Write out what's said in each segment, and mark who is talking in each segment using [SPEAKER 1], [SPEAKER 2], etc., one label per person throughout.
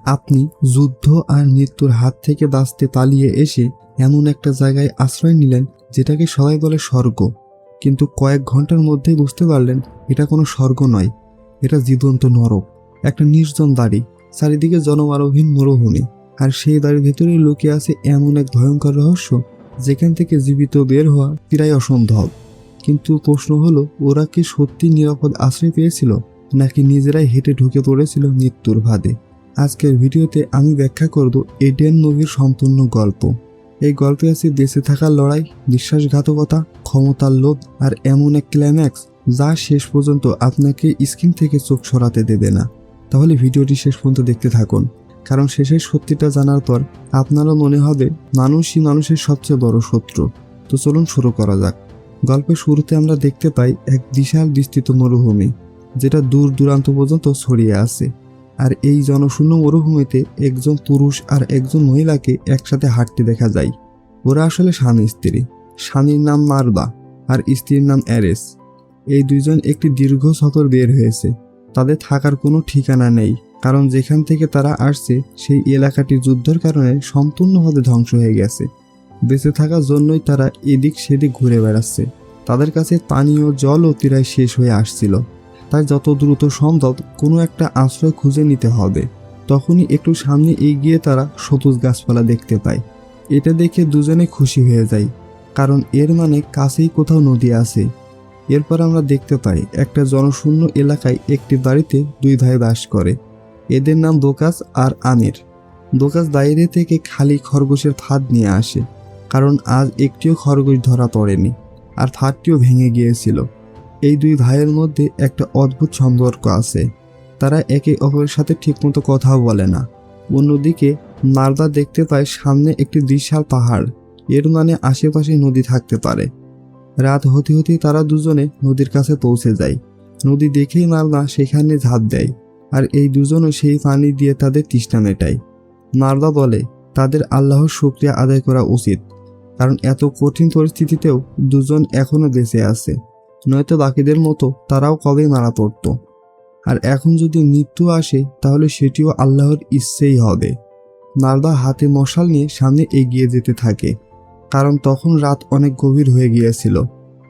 [SPEAKER 1] আপনি যুদ্ধ আর মৃত্যুর হাত থেকে বাঁচতে পালিয়ে এসে এমন একটা জায়গায় আশ্রয় নিলেন যেটাকে সবাই বলে স্বর্গ, কিন্তু কয়েক ঘন্টার মধ্যেই বুঝতে পারলেন এটা কোনো স্বর্গ নয়, এটা জীবন্ত নরক। একটা নির্জন বাড়ি, চারিদিকে জনমানবহীন মরুভূমি, আর সেই বাড়ির ভেতরেই লুকিয়ে আছে এমন এক ভয়ঙ্কর রহস্য যেখান থেকে জীবিত বের হওয়া প্রায় অসম্ভব। কিন্তু প্রশ্ন হলো, ওরা কি সত্যি নিরাপদ আশ্রয় পেয়েছিল নাকি নিজেরাই হেঁটে ঢুকে পড়েছিল মৃত্যুর ফাঁদে? আজকের ভিডিওতে আমি ব্যাখ্যা করব এডেন মুভির সম্পূর্ণ গল্প। এই গল্পে আছে বেঁচে থাকার লড়াই, বিশ্বাসঘাতকতা, ক্ষমতার লোভ আর এমন এক ক্লাইম্যাক্স যা শেষ পর্যন্ত আপনাকে স্ক্রিন থেকে চোখ সরাতে দেবে না। তাহলে ভিডিওটি শেষ পর্যন্ত দেখতে থাকুন, কারণ শেষের সত্যিটা জানার পর আপনারও মনে হবে মানুষই মানুষের সবচেয়ে বড় শত্রু। তো চলুন শুরু করা যাক। গল্পের শুরুতে আমরা দেখতে পাই এক বিশাল বিস্তৃত মরুভূমি, যেটা দূর দূরান্ত পর্যন্ত ছড়িয়ে আছে। আর এই জনশূন্য মরুভূমিতে একজন পুরুষ আর একজন মহিলাকে একসাথে হাঁটতে দেখা যায়। ওরা আসলে স্বামী স্ত্রী। স্বামীর নাম মারবা আর স্ত্রীর নাম অ্যারেস। এই দুইজন একটি দীর্ঘ সফর বের হয়েছে। তাদের থাকার কোনো ঠিকানা নেই, কারণ যেখান থেকে তারা আসছে সেই এলাকাটি যুদ্ধের কারণে সম্পূর্ণভাবে ধ্বংস হয়ে গেছে। বেঁচে থাকার জন্যই তারা এদিক সেদিক ঘুরে বেড়াচ্ছে। তাদের কাছে পানীয় জলও প্রায় শেষ হয়ে আসছিল, তাই যত দ্রুত সম্ভব কোনো একটা আশ্রয় খুঁজে নিতে হবে। তখনই একটু সামনে এগিয়ে তারা সবুজ গাছপালা দেখতে পায়। এটা দেখে দুজনে খুশি হয়ে যায়, কারণ এর মানে কাছেই কোথাও নদী আছে। এরপর আমরা দেখতে পাই একটা জনশূন্য এলাকায় একটি বাড়িতে দুই ভাই বাস করে। এদের নাম দোকাস আর আমির। দোকাস বাইরে থেকে খালি খরগোশের ফাঁদ নিয়ে আসে, কারণ আজ একটিও খরগোশ ধরা পড়েনি, আর ফাঁদটিও ভেঙে গিয়েছিল। এই দুই ভাইয়ের মধ্যে একটা অদ্ভুত সম্পর্ক আছে। তারা একে অপরের সাথে ঠিকমতো কথাও বলে না। অন্যদিকে মারদা দেখতে পায় সামনে একটি বিশাল পাহাড়, এর মানে আশেপাশে নদী থাকতে পারে। রাত হতে হতে তারা দুজনে নদীর কাছে পৌঁছে যায়। নদী দেখেই মারদা সেখানে ঝাঁপ দেয়, আর এই দুজনও সেই পানি দিয়ে তাদের তৃষ্ণা মেটায়। মারদা বলে তাদের আল্লাহর শুকরিয়া আদায় করা উচিত, কারণ এত কঠিন পরিস্থিতিতেও দুজন এখনো বেঁচে আছে, নয়তো বাকিদের মতো তারাও কবেই মারা পড়ত। আর এখন যদি মৃত্যু আসে তাহলে সেটিও আল্লাহর ইচ্ছেই হবে। মারদা হাতে মশাল নিয়ে সামনে এগিয়ে যেতে থাকে, কারণ তখন রাত অনেক গভীর হয়ে গিয়েছিল।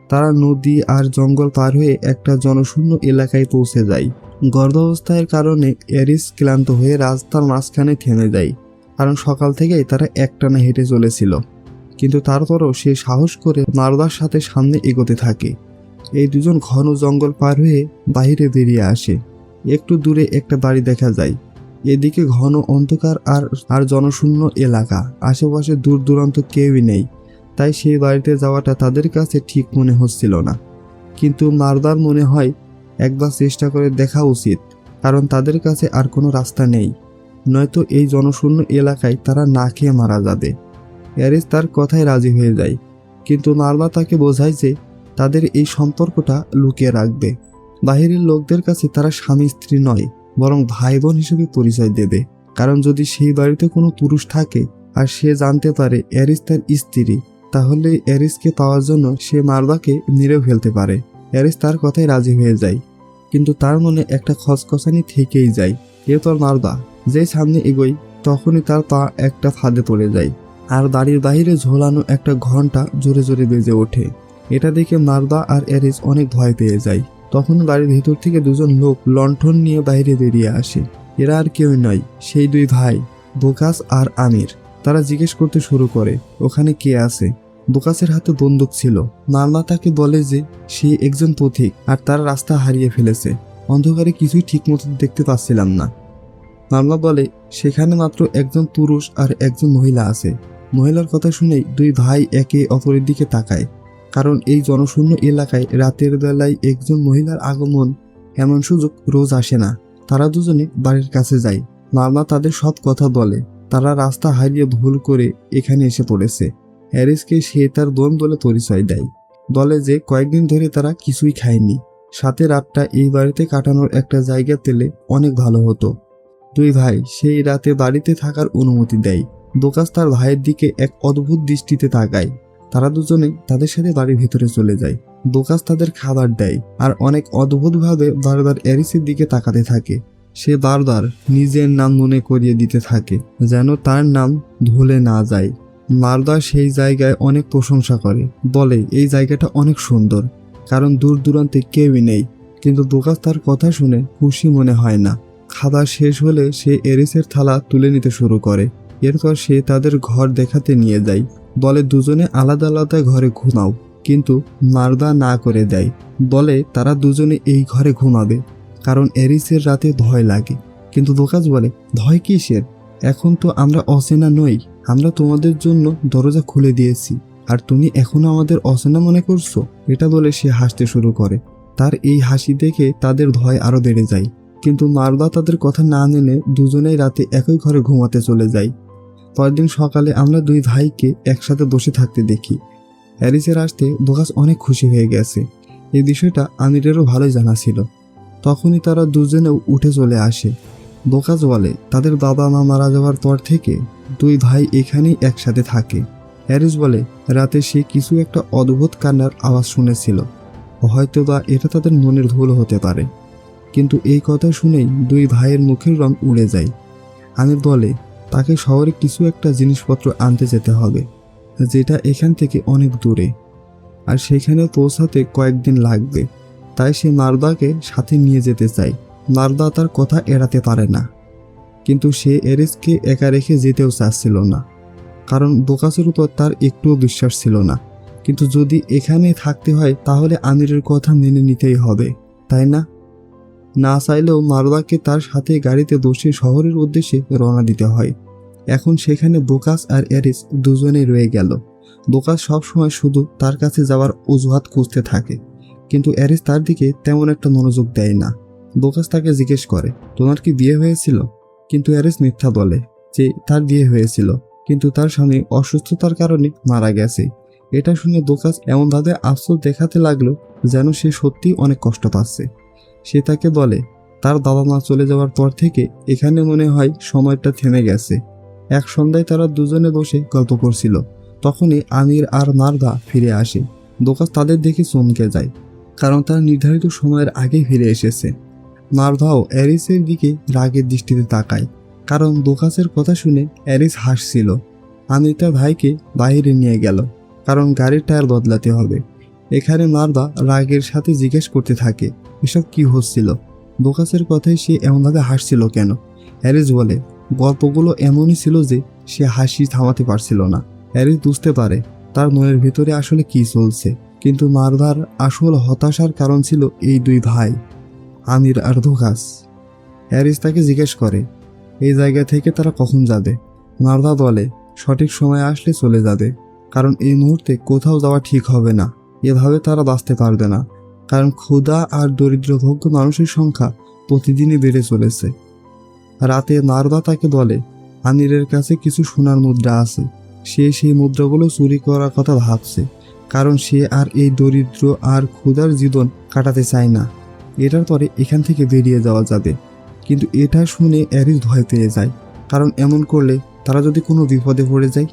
[SPEAKER 1] তারা নদী আর জঙ্গল পার হয়ে একটা জনশূন্য এলাকায় পৌঁছে যায়। গর্ভাবস্থার কারণে অ্যারিস ক্লান্ত হয়ে রাস্তার মাঝখানে থেমে যায়, কারণ সকাল থেকেই তারা একটানা হেঁটে চলেছিল। কিন্তু তারপরও সে সাহস করে মারদার সাথে সামনে এগোতে থাকে। এই দুজন ঘন জঙ্গল পার হয়ে বাইরে বেরিয়ে আসে। একটু দূরে একটা বাড়ি দেখা যায়। এদিকে ঘন অন্ধকার আর জনশূন্য এলাকা, আশেপাশে দূর দূরান্ত কেউই নেই, তাই সেই বাড়িতে যাওয়াটা তাদের কাছে ঠিক মনে হচ্ছিল না। কিন্তু মারদার মনে হয় একবার চেষ্টা করে দেখা উচিত, কারণ তাদের কাছে আর কোনো রাস্তা নেই, নয়তো এই জনশূন্য এলাকায় তারা না খেয়ে মারা যাবে। অ্যারিস তার কথায় রাজি হয়ে যায়, কিন্তু মারদা তাকে বোঝায় যে তাদের এই সম্পর্কটা লুকিয়ে রাখবে। বাহিরের লোকদের কাছে তারা স্বামী স্ত্রী নয়, বরং ভাই বোন হিসেবে পরিচয় দেবে। কারণ যদি সেই বাড়িতে কোনো পুরুষ থাকে আর সে জানতে পারে অ্যারিস তার স্ত্রী, তাহলে অ্যারিসকে পাওয়ার জন্য সে মারদাকে মেরে ফেলতে পারে। অ্যারিস তার কথায় রাজি হয়ে যায়, কিন্তু তার মনে একটা খচখচানি থেকেই যায়। এরপর মারদা যে সামনে এগোয়, তখনই তার পা একটা ফাঁদে পড়ে যায়, আর বাড়ির বাইরে ঝোলানো একটা ঘন্টা জোরে জোরে বেজে ওঠে। এটা দেখে মারদা আর অ্যারিস অনেক ভয় পেয়ে যায়। তখন বাড়ির ভেতর থেকে দুজন লোক লণ্ঠন নিয়ে বাইরে বেরিয়ে আসে। এরা আর কেউ নয়, সেই দুই ভাই বোকাস আর আমির। তারা জিজ্ঞেস করতে শুরু করে ওখানে কে আছে। বোকাসের হাতে বন্দুক ছিল। মারদা তাকে বলে যে সে একজন পথিক আর তার রাস্তা হারিয়ে ফেলেছে, অন্ধকারে কিছুই ঠিকমতো দেখতে পাচ্ছিলাম না। মারদা বলে সেখানে মাত্র একজন পুরুষ আর একজন মহিলা আছে। মহিলার কথা শুনেই দুই ভাই একে অপরের দিকে তাকায়, কারণ এই জনশূন্য এলাকায় রাতের বেলায় একজন মহিলার আগমন এমন সুযোগ রোজ আসে না। তারা দুজনে বাড়ির কাছে যায়। মারদা তাদের সব কথা বলে তারা রাস্তা হারিয়ে ভুল করে এখানে এসে পড়েছে। হ্যারিসকে সে তার বোন বলে পরিচয় দেয়। বলে যে কয়েকদিন ধরে তারা কিছুই খায়নি, সাথে রাতটা এই বাড়িতে কাটানোর একটা জায়গা পেলে অনেক ভালো হতো। দুই ভাই সেই রাতে বাড়িতে থাকার অনুমতি দেয়। দোকাস তার ভাইয়ের দিকে এক অদ্ভুত দৃষ্টিতে তাকায়। তারা দুজনে তাদের সাথে বাড়ির ভেতরে চলে যায়। দোকাস তাদের খাবার দেয় আর অনেক অদ্ভুতভাবে বারবার অ্যারিসের দিকে তাকাতে থাকে। সে বারবার নিজের নাম মনে করিয়ে দিতে থাকে যেন তার নাম ভুলে না যায়। নারদা সেই জায়গায় অনেক প্রশংসা করে, বলে এই জায়গাটা অনেক সুন্দর, কারণ দূর দূরান্তে কেউই নেই। কিন্তু দোকাস তার কথা শুনে খুশি মনে হয় না। খাবার শেষ হলে সে এরিসের থালা তুলে নিতে শুরু করে। এরপর সে তাদের ঘর দেখাতে নিয়ে যায়, বলে দুজনে আলাদা আলাদা ঘরে ঘুমাও। কিন্তু নারদা না করে দেয়, বলে তারা দুজনে এই ঘরে ঘুমাবে, কারণ এরিসের রাতে ভয় লাগে। কিন্তু দোকাস বলে, ভয় কিসের, এখন তো আমরা অচেনা নই, আমরা তোমাদের জন্য দরজা খুলে দিয়েছি, আর তুমি এখনো আমাদের অচেনা মনে করছো। এটা বলে সে হাসতে শুরু করে। তার এই হাসি দেখে তাদের ভয় আরো বেড়ে যায়। কিন্তু নারদা তাদের কথা না মেনে দুজনেই রাতে একই ঘরে ঘুমাতে চলে যায়। পরদিন সকালে আমরা দুই ভাইকে একসাথে বসে থাকতে দেখি। হ্যারিসের আসতে দোকাস অনেক খুশি হয়ে গেছে। এই বিষয়টা আমিরেরও ভালোই জানা ছিল। তখনই তারা দুজনেও উঠে চলে আসে। দোকাস বলে তাদের বাবা মা মারা যাওয়ার পর থেকে দুই ভাই এখানেই একসাথে থাকে। হ্যারিস বলে রাতে সে কিছু একটা অদ্ভুত কান্নার আওয়াজ শুনেছিল, হয়তোবা এটা তাদের মনের ভুল হতে পারে। কিন্তু এই কথা শুনেই দুই ভাইয়ের মুখের রং উড়ে যায়। আমির বলে তাকে শহরে কিছু একটা জিনিসপত্র আনতে যেতে হবে, যেটা এখান থেকে অনেক দূরে, আর সেখানে পৌঁছাতে কয়েকদিন লাগবে। তাই সে নারদাকে সাথে নিয়ে যেতে চায়। নারদা তার কথা এড়াতে পারে না, কিন্তু সে এরিসকে একা রেখে যেতেও চাচ্ছিল না, কারণ দোকাসের উপর তার একটুও বিশ্বাস ছিল না। কিন্তু যদি এখানে থাকতে হয় তাহলে আমিরের কথা মেনে নিতেই হবে, তাই না? না চাইলেও নারদাকে তার সাথে গাড়িতে বসে শহরের উদ্দেশ্যে রওনা দিতে হয়। এখন সেখানে দোকাস আর এরিস দুজনেই রয়ে গেল। দোকাস সবসময় শুধু তার কাছে যাওয়ার অজুহাত খুঁজতে থাকে, কিন্তু এরিস তার দিকে তেমন একটা মনোযোগ দেয় না। দোকাস তাকে জিজ্ঞেস করে, তোমার কি বিয়ে হয়েছিল? কিন্তু এরিস মিথ্যা বলে যে তার বিয়ে হয়েছিল, কিন্তু তার স্বামী অসুস্থতার কারণে মারা গেছে। এটা শুনে দোকাস এমনভাবে আফসোস দেখাতে লাগলো যেন সে সত্যিই অনেক কষ্ট পাচ্ছে। সে তাকে বলে তার বাবা মা চলে যাওয়ার পর থেকে এখানে মনে হয় সময়টা থেমে গেছে। এক সন্ধ্যায় তারা দুজনে বসে গল্প করছিল, তখনই আমির আর নারদা ফিরে আসে। দোকাস তাদের দেখে চমকে যায়, কারণ তার নির্ধারিত সময়ের আগে ফিরে এসেছে। নারদাও এরিসের দিকে রাগের দৃষ্টিতে তাকায়, কারণ দোকাসের কথা শুনে এরিস হাসছিল। আমির তার ভাইকে বাইরে নিয়ে গেল, কারণ গাড়ির টায়ার বদলাতে হবে। এখানে নারদা রাগের সাথে জিজ্ঞেস করতে থাকে এসব কি হচ্ছিল, দোকাসের কথায় সে এমনভাবে হাসছিল কেন। এরিস বলে গল্পগুলো এমনই ছিল যে সে হাসি থামাতে পারছিল না। এরিস বুঝতে পারে তার মনের ভিতরে আসলে কি চলছে, কিন্তু নারদার আসল হতাশার কারণ ছিল এই দুই ভাই, আমির আর দোকাস। এরিস তাকে জিজ্ঞেস করে এই জায়গা থেকে তারা কখন যাবে। নারদা বলে সঠিক সময় আসলে চলে যাবে, কারণ এই মুহূর্তে কোথাও যাওয়া ঠিক হবে না। এভাবে তারা বাঁচতে পারবে না, কারণ ক্ষুধা আর দরিদ্রভোগ্য মানুষের সংখ্যা প্রতিদিনই বেড়ে চলেছে। রাতে নারদা তাকে বলে আমিরের কাছে কিছু সোনার মুদ্রা আছে, সে সেই মুদ্রাগুলো চুরি করার কথা ভাবছে, কারণ সে আর এই দরিদ্র আর ক্ষুধার জীবন কাটাতে চায় না। এটার পরে এখান থেকে বেরিয়ে যাওয়া যাবে। কিন্তু এটা শুনে এরিস ভয় পেয়ে যায়, কারণ এমন করলে তারা যদি কোনো বিপদে পড়ে যায়।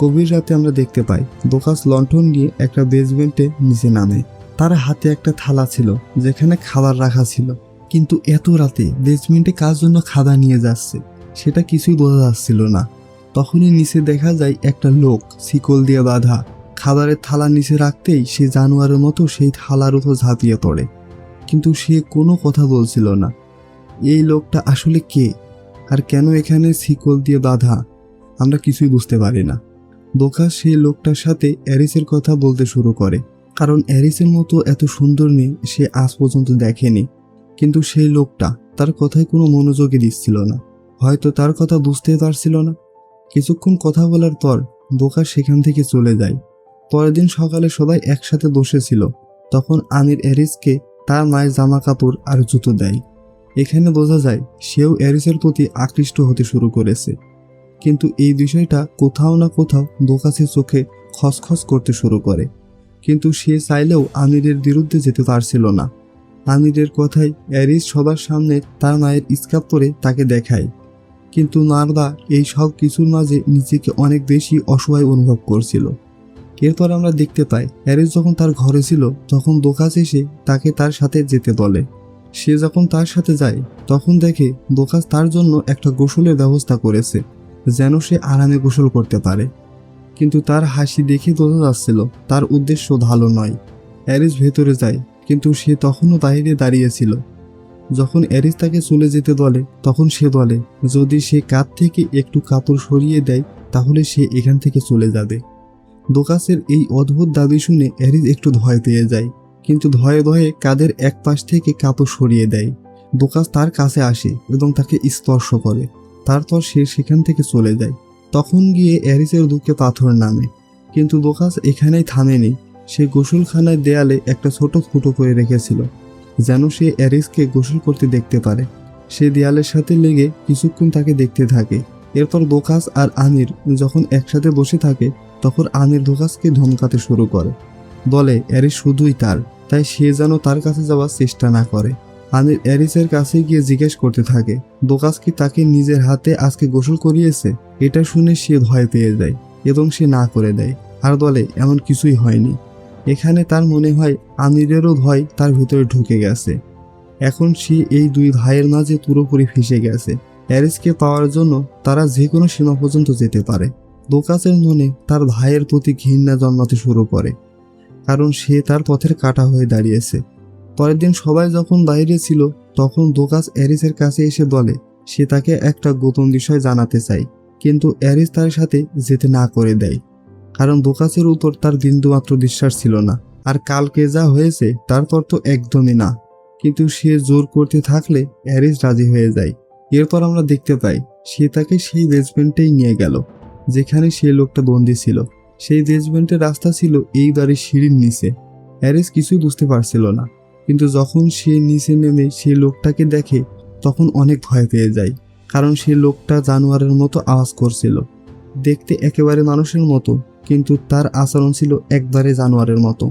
[SPEAKER 1] গভীর রাতে আমরা দেখতে পাই দোকাস লণ্ঠন নিয়ে একটা বেসমেন্টে নিচে নামে। তার হাতে একটা থালা ছিল যেখানে খাবার রাখা ছিল, কিন্তু এত রাতে বেসমেন্টে কার জন্য খাবার নিয়ে যাচ্ছে সেটা কিছুই বোঝা যাচ্ছিল না। তখনই নিচে দেখা যায় একটা লোক শিকল দিয়ে বাঁধা। খাবারের থালা নিচে রাখতেই সে জানোয়ারের মতো সেই থালার উপর ঝাঁপিয়ে পড়ে, কিন্তু সে কোনো কথা বলছিল না। এই লোকটা আসলে কে, আর কেন এখানে শিকল দিয়ে বাঁধা, আমরা কিছুই বুঝতে পারি না। দোকাস সেই লোকটার সাথে এরিসের কথা বলতে শুরু করে, কারণ এরিসের মতো এত সুন্দর মেয়ে সে আজ পর্যন্ত দেখেনি। কিন্তু সেই লোকটা তার কথায় কোনো মনোযোগই দিচ্ছিল না, হয়তো তার কথা বুঝতেই পারছিল না। কিছুক্ষণ কথা বলার পর দোকাস সেখান থেকে চলে যায়। পরের দিন সকালে সবাই একসাথে বসেছিল, তখন আমির এরিসকে তার মায়ের জামা কাপড় আর জুতো দেয়। এখানে বোঝা যায় সেও এরিসের প্রতি আকৃষ্ট হতে শুরু করেছে। কিন্তু এই বিষয়টা কোথাও না কোথাও দোকাসের চোখে খসখস করতে শুরু করে, কিন্তু সে চাইলেও আমিরের বিরুদ্ধে যেতে পারছিল না। আমিরের কথায় এরিস সবার সামনে তার মায়ের স্কার্ফ পরে তাকে দেখায়, কিন্তু নারদা এই সব কিছুর মাঝে নিজেকে অনেক বেশি অসহায় অনুভব করছিল। এরপর আমরা দেখতে পাই এরিস যখন তার ঘরে ছিল তখন দোকাস এসে তাকে তার সাথে যেতে বলে। সে যখন তার সাথে যায় তখন দেখে দোকাস তার জন্য একটা গোসলের ব্যবস্থা করেছে, যেন সে আরামে গোসল করতে পারে। কিন্তু তার হাসি দেখে বোঝা যাচ্ছিল তার উদ্দেশ্য ভালো নয়। অ্যারিস ভেতরে যায়, কিন্তু সে তখনও বাইরে দাঁড়িয়েছিল। যখন অ্যারিস তাকে চলে যেতে বলে তখন সে বলে যদি সে কাঁধ থেকে একটু কাপড় সরিয়ে দেয় তাহলে সে এখান থেকে চলে যাবে। দোকাসের এই অদ্ভুত দাবি শুনে অ্যারিস একটু ভয় পেয়ে যায়, কিন্তু ভয়ে ভয়ে কাঁধের এক পাশ থেকে কাপড় সরিয়ে দেয়। দোকাস তার কাছে আসে এবং তাকে স্পর্শ করে, তারপর সে সেখান থেকে চলে যায়। তখন গিয়ে অ্যারিসের বুকে পাথর নামে, কিন্তু দোকাস এখানেই থামেনি। সে গোসলখানার দেয়ালে একটা ছোট ফুটো করে রেখেছিল, যেন সে অ্যারিসকে গোসল করতে দেখতে পারে। সে দেয়ালের সাথে লেগে কিছুক্ষণ তাকে দেখতে থাকে। এরপর দোকাস আর আমির যখন একসাথে বসে থাকে তখন আমির দোকাসকে ধমকাতে শুরু করে, বলে অ্যারিস শুধুই তার, তাই সে যেন তার কাছে যাওয়ার চেষ্টা না করে। আমির অ্যারিসের কাছে গিয়ে জিজ্ঞেস করতে থাকে দোকাস কি তাকে নিজের হাতে আজকে গোসল করিয়েছে। এটা শুনে সে ভয় পেয়ে যায় এবং সে না করে দেয় আর বলে এমন কিছুই হয়নি। এখানে তার মনে হয় আমিরেরও ভয় তার ভিতরে ঢুকে গেছে। এখন সে এই দুই ভাইয়ের মাঝে পুরোপুরি ফেঁসে গেছে। অ্যারিসকে পাওয়ার জন্য তারা যে কোনো সীমা পর্যন্ত যেতে পারে। দোকাসের মনে তার ভাইয়ের প্রতি ঘৃণা জন্মাতে শুরু করে, কারণ সে তার পথের কাঁটা হয়ে দাঁড়িয়েছে। পরের দিন সবাই যখন বাইরে ছিল তখন দোকাস অ্যারিসের কাছে এসে বলে সে তাকে একটা গোপন বিষয় জানাতে চায়, কিন্তু অ্যারিস তার সাথে যেতে না করে দেয়, কারণ দোকাসের উপর তার বিন্দুমাত্র বিশ্বাস ছিল না। আর কালকে যা হয়েছে তারপর তো একদমই না। কিন্তু সে জোর করতে থাকলে অ্যারিস রাজি হয়ে যায়। এরপর আমরা দেখতে পাই সে তাকে সেই বেসমেন্টেই নিয়ে গেল যেখানে সে লোকটা বন্দী ছিল। সেই বেসমেন্টের রাস্তা ছিল এই বাড়ির সিঁড়ির নিচে। অ্যারিস কিছুই বুঝতে পারছিল না, কিন্তু যখন সে নিচে নেমে সেই লোকটাকে দেখে তখন অনেক ভয় পেয়ে যায়, কারণ সে লোকটা জানোয়ারের মতো আওয়াজ করছিল। দেখতে একেবারে মানুষের মতো, কিন্তু তার আচরণ ছিল একবারে জানোয়ারের মতো।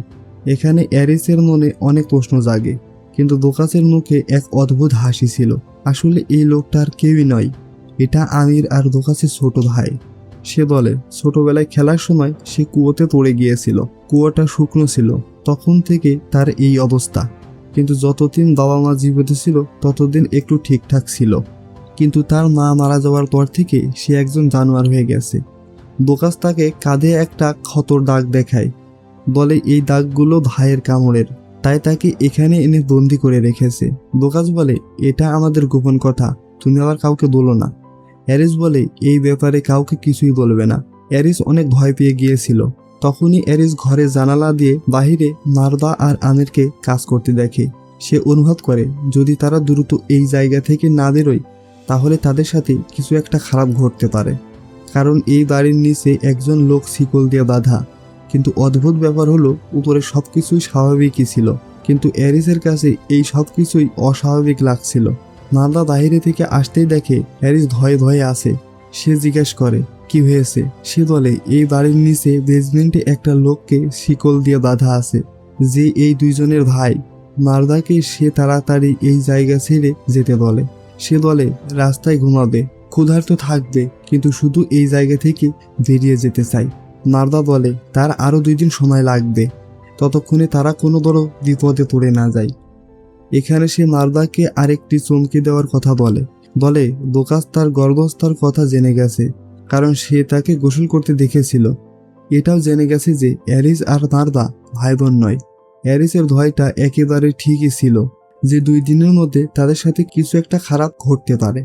[SPEAKER 1] এখানে অ্যারিসের মনে অনেক প্রশ্ন জাগে, কিন্তু দোকাসের মুখে এক অদ্ভুত হাসি ছিল। আসলে এই লোকটা আর কেউই নয়, এটা আমির আর দোকাসের ছোট ভাই। সে বলে ছোটবেলায় খেলার সময় সে কুয়োতে পড়ে গিয়েছিল, কুয়োটা শুকনো ছিল, তখন থেকে তার এই অবস্থা। কিন্তু যতদিন বাবা মা জীবিত ছিল ততদিন একটু ঠিকঠাক ছিল, কিন্তু তার মা মারা যাওয়ার পর থেকে সে একজন জানোয়ার হয়ে গেছে। দোকাস তাকে কাঁধে একটা ক্ষতর দাগ দেখায়, বলে এই দাগগুলো ভাইয়ের কামড়ের, তাই তাকে এখানে এনে বন্দি করে রেখেছে। দোকাস বলে এটা আমাদের গোপন কথা, তুমি আবার কাউকে বলো না। অ্যারিস বলে এই ব্যাপারে কাউকে কিছুই বলবে না। অ্যারিস অনেক ভয় পেয়ে গিয়েছিল। তখনই অ্যারিস ঘরে জানালা দিয়ে বাহিরে মারদা আর আমিরকে কাজ করতে দেখে। সে অনুভব করে যদি তারা দ্রুত এই জায়গা থেকে না বেরোয় তাহলে তাদের সাথে কিছু একটা খারাপ ঘটতে পারে, কারণ এই বাড়ির নিচে একজন লোক শিকল দিয়ে বাঁধা। কিন্তু অদ্ভুত ব্যাপার হলো উপরে সবকিছুই স্বাভাবিকই ছিল, কিন্তু অ্যারিসের কাছে এই সবকিছুই অস্বাভাবিক লাগছিল। মারদা বাইরে থেকে আসতেই দেখে অ্যারিস ভয়ে ভয়ে আছে। সে জিজ্ঞেস করে কি হয়েছে। সে বলে এই বাড়ির নিচে বেসমেন্টে একটা লোককে শিকল দিয়ে বাঁধা আছে, যে এই দুইজনের ভাই। মারদাকে সে তাড়াতাড়ি এই জায়গা ছেড়ে যেতে বলে। সে বলে রাস্তায় ঘুমাবে, ক্ষুধার্ত থাকবে, কিন্তু শুধু এই জায়গা থেকে বেরিয়ে যেতে চাই। মারদা বলে তার আরও 2 দিন সময় লাগবে, ততক্ষণে তারা কোনো বড় বিপদে পড়ে না যায়। এখানে সে মারদাকে আরেকটি চমকে দেওয়ার কথা বলে দোকাস তার গর্ভাবস্থার কথা জেনে গেছে, কারণ সে তাকে গোসল করতে দেখেছিল। এটাও জেনে গেছে যে অ্যারিস আর মারদা ভাই বোন নয়। অ্যারিসের ভয়টা একেবারে ঠিকই ছিল যে 2 দিনের মধ্যে তাদের সাথে কিছু একটা খারাপ ঘটতে পারে।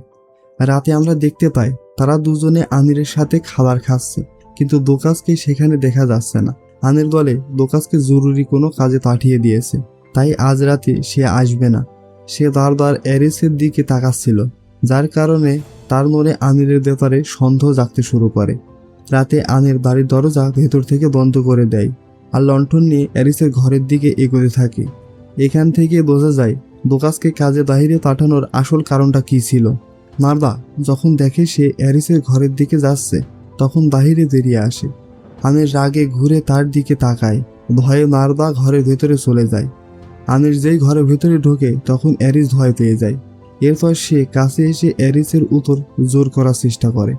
[SPEAKER 1] রাতে আমরা দেখতে পাই তারা দুজনে আমিরের সাথে খাবার খাচ্ছে, কিন্তু দোকাসকে সেখানে দেখা যাচ্ছে না। আমির বলে দোকাসকে জরুরি কোনো কাজে পাঠিয়ে দিয়েছে, তাই আজ রাতে সে আসবে না। সে বারবার অ্যারিসের দিকে তাকাচ্ছিল, যার কারণে তার মনে আমিরের ব্যাপারে সন্দেহ জাগতে শুরু করে। রাতে আমির বাড়ির দরজা ভেতর থেকে বন্ধ করে দেয় আর লণ্ঠন নিয়ে অ্যারিসের ঘরের দিকে এগোতে থাকে। এখান থেকে বোঝা যায় দোকাসকে কাজে বাইরে পাঠানোর আসল কারণটা কী ছিল। মারদা যখন দেখে সে অ্যারিসের ঘরের দিকে যাচ্ছে তখন বাহিরে বেরিয়ে আসে। আমির রাগে ঘুরে তার দিকে তাকায়, ভয়ে মারদা ঘরের ভেতরে চলে যায়। আমির যেই ঘরের ভেতরে ঢোকে তখন অ্যারিস ভয় পেয়ে যায়। এরপর সে কাছে এসে অ্যারিসের উপর জোর করার চেষ্টা করে।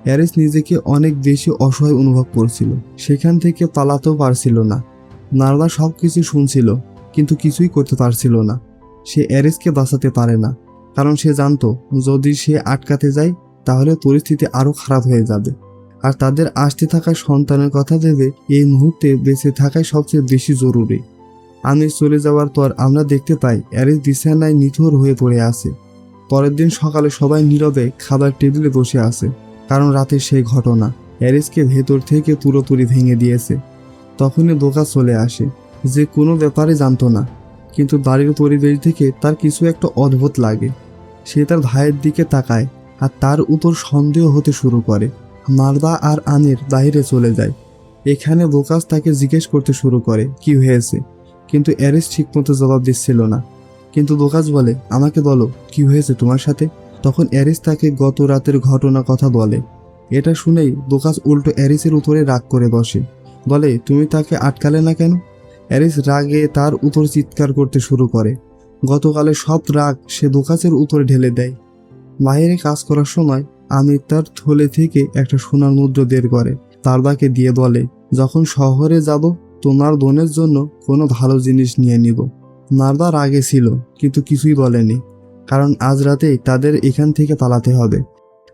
[SPEAKER 1] অ্যারিস নিজেকে অনেক বেশি অসহায় অনুভব করছিল, সেখান থেকে পালাতেও পারছিল না। মারদা সব কিছু শুনছিল কিন্তু কিছুই করতে পারছিল না। সে অ্যারিসকে বাঁচাতে পারে না, কারণ সে জানতো যদি সে আটকাতে যায় তাহলে পরিস্থিতি আরও খারাপ হয়ে যাবে। আর তাদের আসতে থাকা সন্তানের কথা ভেবে এই মুহূর্তে বেঁচে থাকাই সবচেয়ে বেশি জরুরি। আনিস চলে যাওয়ার পর আমরা দেখতে পাই অ্যারিস বিছানায় নিথর হয়ে পড়ে আছে। পরের দিন সকালে সবাই নীরবে খাবার টেবিলে বসে আছে, কারণ রাতের সেই ঘটনা অ্যারিসকে ভেতর থেকে পুরোপুরি ভেঙে দিয়েছে। তখনই দোকা চলে আসে, যে কোনো ব্যাপারে জানতো না, কিন্তু বাড়ির পরিবেশ থেকে তার কিছু একটা অদ্ভুত লাগে। সে তার ভাইয়ের দিকে তাকায় আর তার উপর সন্দেহ হতে শুরু করে। নার্দা আর আনির বাইরে চলে যায়। এখানে বোকাস তাকে জিজ্ঞেস করতে শুরু করে কি হয়েছে, কিন্তু অ্যারিস ঠিকমতো জবাব দিচ্ছিল না। কিন্তু বোকাস বলে, আমাকে বলো কি হয়েছে তোমার সাথে। তখন অ্যারিস তাকে গত রাতের ঘটনা কথা বলে। এটা শুনেই বোকাস উল্টো অ্যারিসের উপরে রাগ করে বসে, বলে তুমি তাকে আটকালে না কেন। অ্যারিস রাগে তার উপর চিৎকার করতে শুরু করে। গতকালের সব রাগ সে বোকাসের উপরে ঢেলে দেয়। বাইরে কাজ করার সময় আমির তার থলে থেকে একটা সোনার মুদ্রা বের করে নার্দাকে দিয়ে বলে, যখন শহরে যাব তোমার বোনের জন্য কোনো ভালো জিনিস নিয়ে নিব। নার্দা রাগে ছিল, কিন্তু কিছুই বলেনি, কারণ আজ রাতেই তাদের এখান থেকে পালাতে হবে।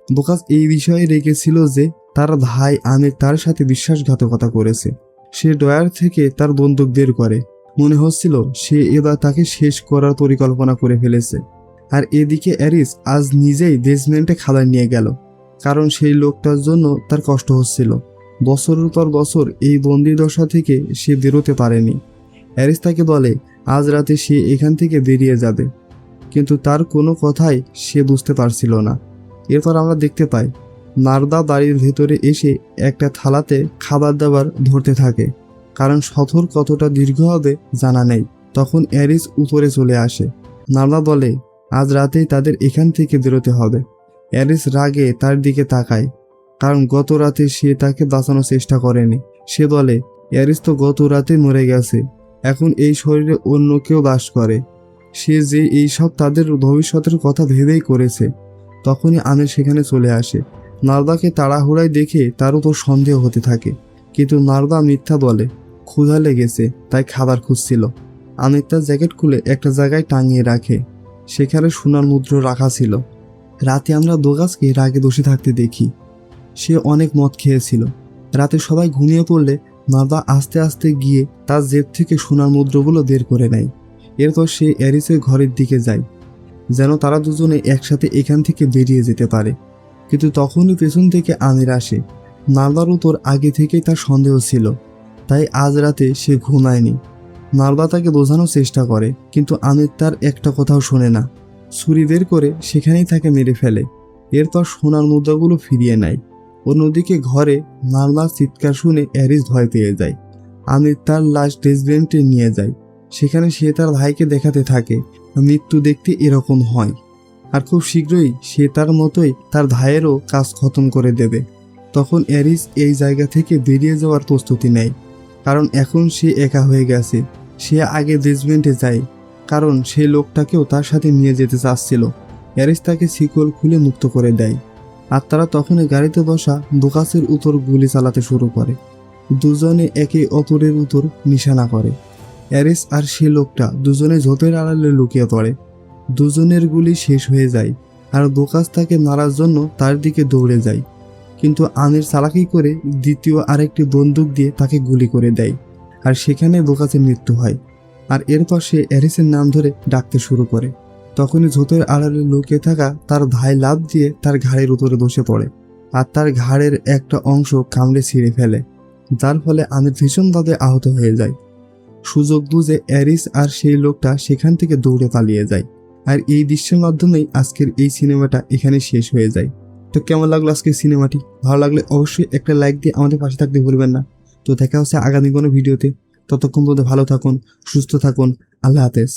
[SPEAKER 1] বোকাস এই বিষয়ে রেগেছিল যে তার ভাই আমির তার সাথে বিশ্বাসঘাতকতা করেছে। সে ড্রয়ার থেকে তার বন্দুক বের করে। মনে হচ্ছিল সে এবার তাকে শেষ করার পরিকল্পনা করে ফেলেছে। আর এদিকে অ্যারিস আজ নিজেই বেসমেন্টে খাবার নিয়ে গেল, কারণ সেই লোকটার জন্য তার কষ্ট হচ্ছিল। বছরের পর বছর এই বন্দিদশা থেকে সে বেরোতে পারেনি। অ্যারিস তাকে বলে আজ রাতে সে এখান থেকে বেরিয়ে যাবে, কিন্তু তার কোনো কথাই সে বুঝতে পারছিল না। এরপর আমরা দেখতে পাই নার্দা বাড়ির ভেতরে এসে একটা থালাতে খাবার দাবার ধরতে থাকে, কারণ সফর কতটা দীর্ঘ হবে জানা নেই। তখন অ্যারিস উপরে চলে আসে। নার্দা বলে আজ রাতেই তাদের এখান থেকে বেরোতে হবে। অ্যারিস রাগে তার দিকে তাকায়, কারণ গত রাতে সে তাকে বাঁচানোর চেষ্টা করেনি। সে বলে অ্যারিস তো গত রাতে মরে গেছে, এখন এই শরীরে অন্য কেউ বাস করে, সে যে এইসব তাদের ভবিষ্যতের কথা ভেবেই করেছে। তখনই আমির সেখানে চলে আসে। নার্দাকে তাড়াহুড়ায় দেখে তার উপর সন্দেহ হতে থাকে, কিন্তু নার্দা মিথ্যা বলে ক্ষুধা লেগেছে তাই খাবার খুঁজছিল। আমির তার জ্যাকেট খুলে একটা জায়গায় টাঙিয়ে রাখে, সেখানে সোনার মুদ্রা রাখা ছিল। রাতে আমরা দোগাসকে রাগে বসে থাকতে দেখি। সে অনেক মদ খেয়েছিল। রাতে সবাই ঘুমিয়ে পড়লে নার্দা আস্তে আস্তে গিয়ে তার জেব থেকে সোনার মুদ্রাগুলো বের করে নেয়। এরপর সে অ্যারিসের ঘরের দিকে যায়, যেন তারা দুজনে একসাথে এখান থেকে বেরিয়ে যেতে পারে। কিন্তু তখনই পেছন থেকে আমির আসে। নার্দার উপর আগে থেকেই তার সন্দেহ ছিল, তাই আজ রাতে সে ঘুমায়নি। নার্দা তাকে বোঝানোর চেষ্টা করে, কিন্তু আমির তার একটা কথাও শোনে না। ছুরি বের করে সেখানেই তাকে মেরে ফেলে। এরপর সোনার মুদ্রাগুলো ফিরিয়ে নেয়। অন্যদিকে ঘরে নার্দার চিৎকার শুনে অ্যারিস ভয় পেয়ে যায়। আমির তার লাশ ডেসবেন্টে নিয়ে যায়। সেখানে সে তার ভাইকে দেখাতে থাকে মৃত্যু দেখতে এরকম হয়, আর খুব শীঘ্রই সে তার মতোই তার ভাইয়েরও কাজ খতম করে দেবে। তখন অ্যারিস এই জায়গা থেকে বেরিয়ে যাওয়ার প্রস্তুতি নেয়, কারণ এখন সে একা হয়ে গেছে। সে আগে বেসমেন্টে যায়, কারণ সেই লোকটাকেও তার সাথে নিয়ে যেতে চাচ্ছিল। অ্যারিস তাকে শিকল খুলে মুক্ত করে দেয়, আর তারা তখনই গাড়িতে বসা বোকাসের উপর গুলি চালাতে শুরু করে। দুজনে একে অপরের উপর নিশানা করে। অ্যারিস আর সে লোকটা দুজনে ঝোপের আড়ালে লুকিয়ে পড়ে। দুজনের গুলি শেষ হয়ে যায়, আর বোকাস তাকে মারার জন্য তার দিকে দৌড়ে যায়, কিন্তু আমির চালাকি করে দ্বিতীয় আরেকটি বন্দুক দিয়ে তাকে গুলি করে দেয়, আর সেখানে বোকাসের মৃত্যু হয়। আর এরপর সে অ্যারিসের নাম ধরে ডাকতে শুরু করে। তখনই ঝোপের আড়ালে লুকিয়ে থাকা তার ভাই লাফ দিয়ে তার ঘাড়ের উপরে বসে পড়ে, আর তার ঘাড়ের একটা অংশ কামড়ে ছিঁড়ে ফেলে, যার ফলে আমির ভীষণভাবে আহত হয়ে যায়। সুযোগ বুঝে অ্যারিস আর সেই লোকটা সেখান থেকে দৌড়ে পালিয়ে যায়। আর এই দৃশ্যের মাধ্যমেই আজকের এই সিনেমাটা এখানে শেষ হয়ে যায়। তো কেমন লাগলো আজকের সিনেমাটি? ভালো লাগলে অবশ্যই একটা লাইক দিয়ে আমাদের পাশে থাকতে ভুলবেন না। তো দেখা হচ্ছে আগামী কোনো ভিডিওতে। ততক্ষণ পর্যন্ত ভালো থাকুন, সুস্থ থাকুন। আল্লাহ হাফেজ।